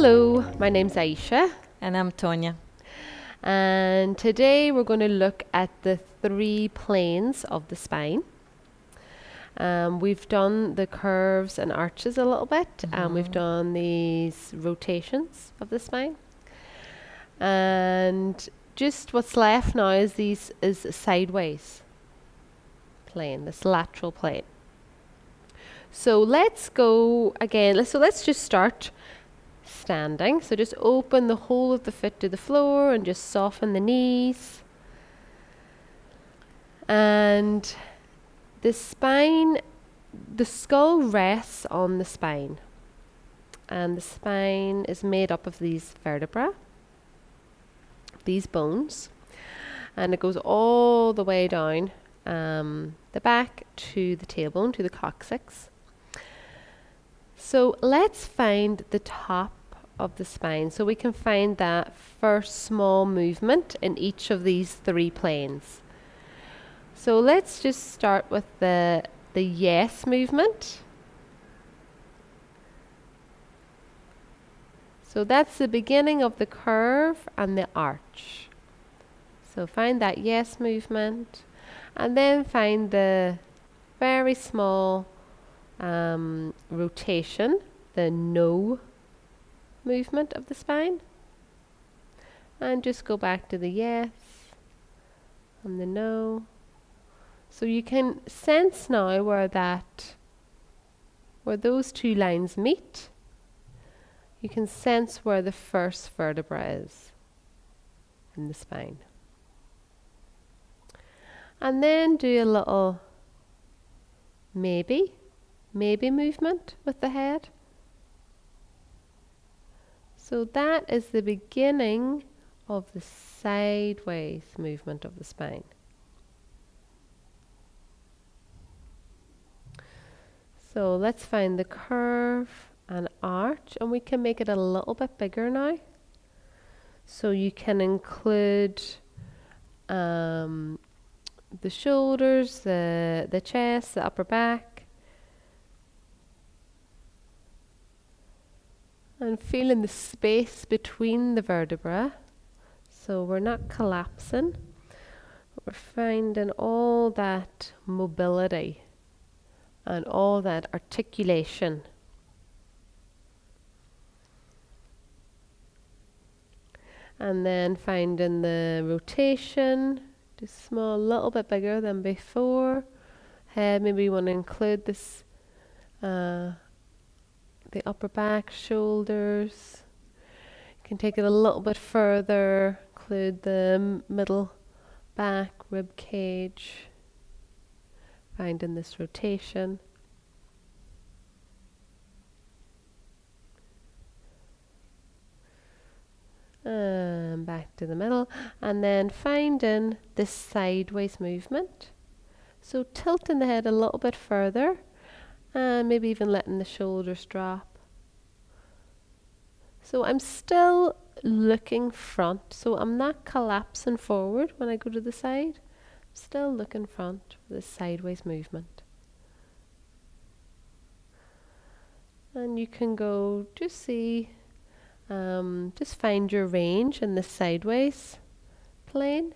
Hello, my name's Aisha, And I'm Tonya. and today we're going to look at the 3 planes of the spine. We've done the curves and arches a little bit, and we've done these rotations of the spine. And just what's left now is a sideways plane, this lateral plane. So let's go again. Let's just start standing. So just open the whole of the foot to the floor and just soften the knees. And the spine, the skull rests on the spine. And the spine is made up of these vertebrae, these bones. And it goes all the way down the back to the tailbone, to the coccyx. So let's find the top of the spine, so we can find that first small movement in each of these 3 planes. So let's just start with the yes movement. So that's the beginning of the curve and the arch. So find that yes movement, and then find the very small rotation, the no movement of the spine, and just go back to the yes and the no. So you can sense now where those 2 lines meet. You can sense where the first vertebra is in the spine. And then do a little maybe movement with the head. So that is the beginning of the sideways movement of the spine. So let's find the curve and arch, and we can make it a little bit bigger now. So you can include the shoulders, the chest, the upper back. And feeling the space between the vertebrae. So we're not collapsing. We're finding all that mobility and all that articulation. And then finding the rotation, just small, a little bit bigger than before. Head, maybe you want to include this the upper back, shoulders. You can take it a little bit further, include the middle back, rib cage, finding this rotation. And back to the middle, and then finding this sideways movement. So tilting the head a little bit further, and maybe even letting the shoulders drop. So I'm still looking front, so I'm not collapsing forward when I go to the side. I'm still looking front for this sideways movement. And you can go, just see, just find your range in the sideways plane.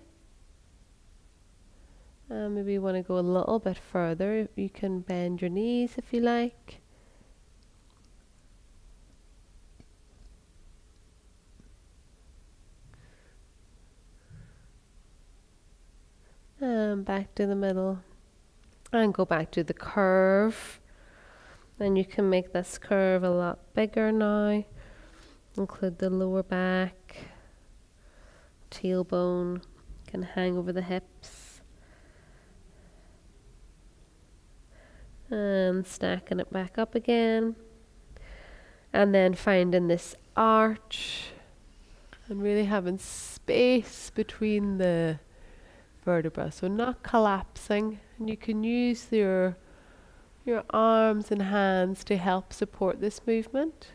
Maybe you want to go a little bit further. You can bend your knees if you like. And back to the middle. And go back to the curve. And you can make this curve a lot bigger now. Include the lower back, tailbone, can hang over the hips. And stacking it back up again, and then finding this arch and really having space between the vertebrae, so not collapsing. And you can use your arms and hands to help support this movement.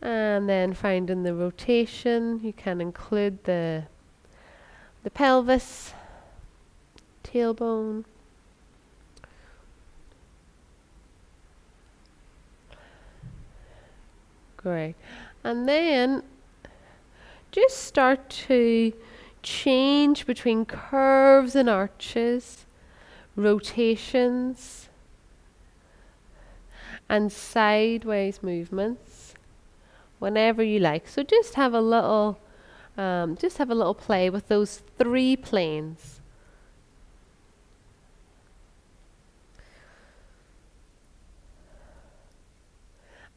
And then finding the rotation, you can include the pelvis, tailbone, Great. And then just start to change between curves and arches, rotations, and sideways movements whenever you like. So just have a little play with those 3 planes.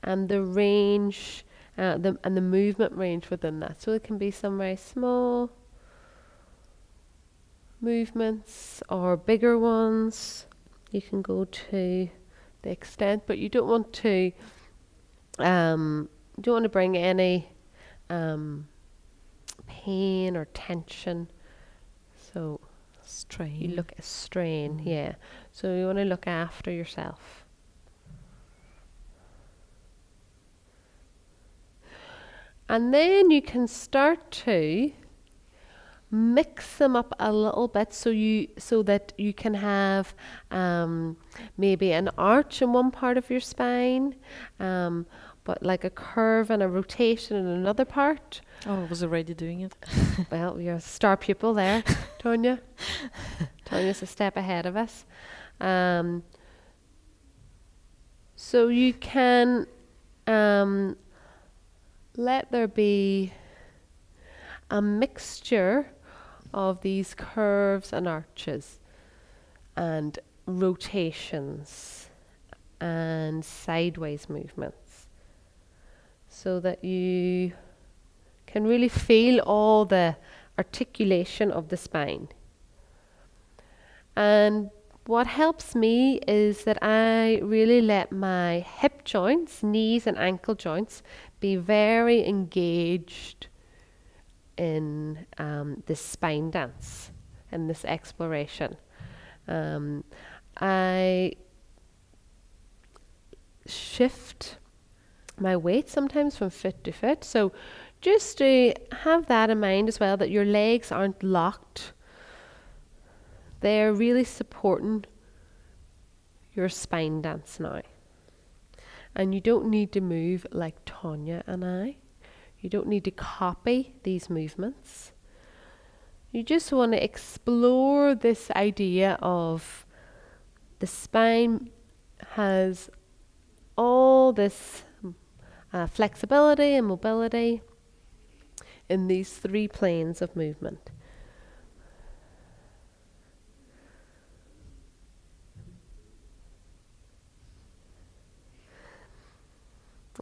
And the range, and the movement range within that. So it can be some very small movements or bigger ones. You can go to the extent, but you don't want to bring any pain or tension. So Strain. you look at strain, yeah. So you want to look after yourself. And then you can start to mix them up a little bit so that you can have maybe an arch in one part of your spine, but like a curve and a rotation in another part. Oh, I was already doing it. Well, you're a star pupil there, Tonya. Tonya's a step ahead of us. So you can let there be a mixture of these curves and arches and rotations and sideways movements, so that you can really feel all the articulation of the spine. And what helps me is that I really let my hip joints, knees and ankle joints be very engaged in this spine dance and this exploration. I shift my weight sometimes from foot to foot. So just to have that in mind as well, that your legs aren't locked. They're really supporting your spine dance now. And you don't need to move like Tonya and I. You don't need to copy these movements. You just want to explore this idea of the spine has all this flexibility and mobility in these 3 planes of movement.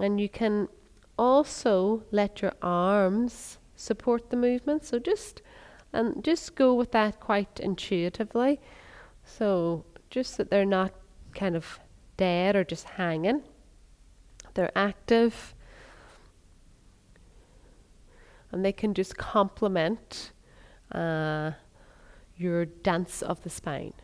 And you can also let your arms support the movement. So just go with that quite intuitively. So just that they're not kind of dead or just hanging. They're active. And they can just complement your dance of the spine.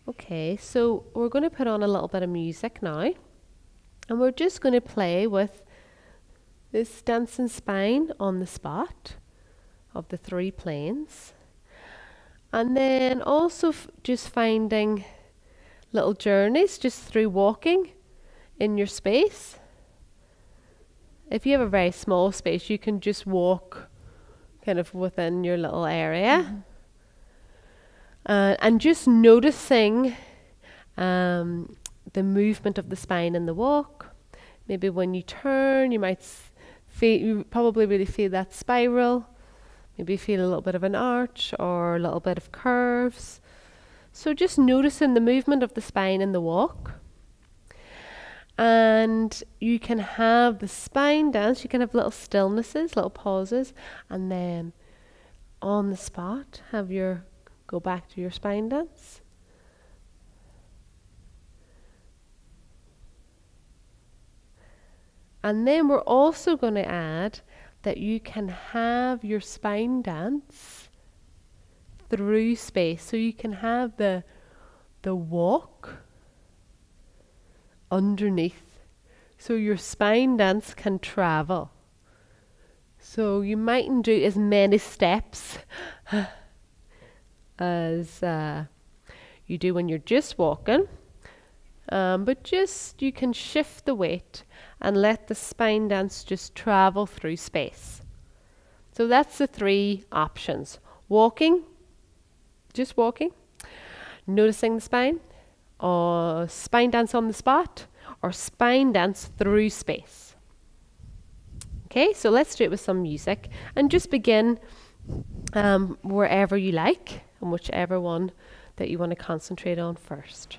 Okay, so we're going to put on a little bit of music now, and we're just going to play with this dancing spine on the spot of the 3 planes, and then also just finding little journeys just through walking in your space. If you have a very small space, you can just walk kind of within your little area. And just noticing the movement of the spine in the walk. Maybe when you turn, you probably really feel that spiral. Maybe feel a little bit of an arch or a little bit of curves. So just noticing the movement of the spine in the walk. And you can have the spine dance. You can have little stillnesses, little pauses, and then on the spot go back to your spine dance. And then we're also going to add that you can have your spine dance through space. So you can have the walk underneath. So your spine dance can travel. So you mightn't do as many steps as you do when you're just walking. But just, you can shift the weight and let the spine dance just travel through space. So that's the 3 options. Walking, just walking, noticing the spine, or spine dance on the spot, or spine dance through space. Okay, so let's do it with some music and just begin wherever you like and whichever one that you want to concentrate on first.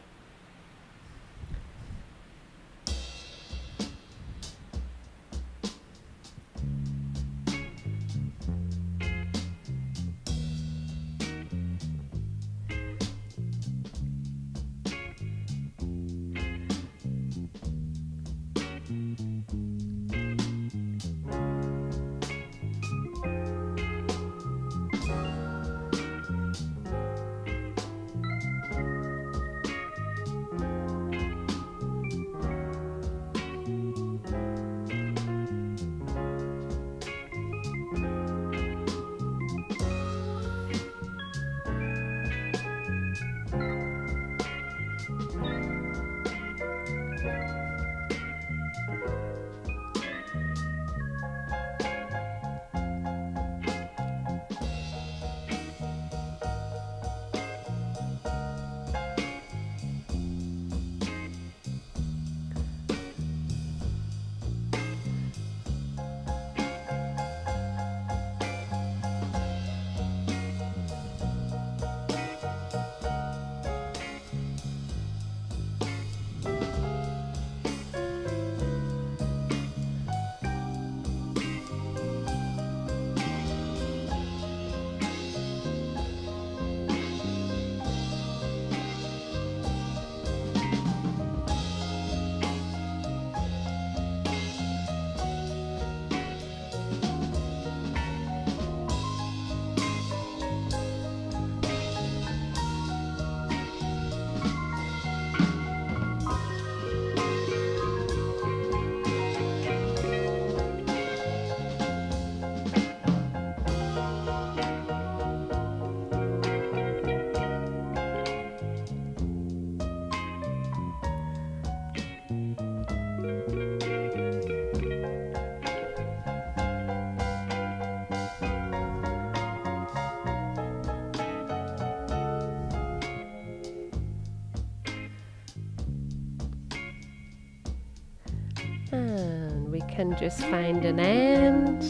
And we can just find an end.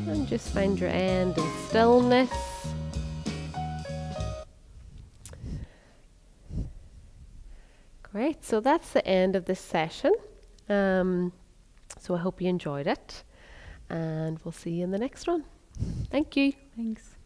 And just find your end in stillness. Great, so that's the end of this session. So I hope you enjoyed it, and we'll see you in the next one. Thank you. Thanks.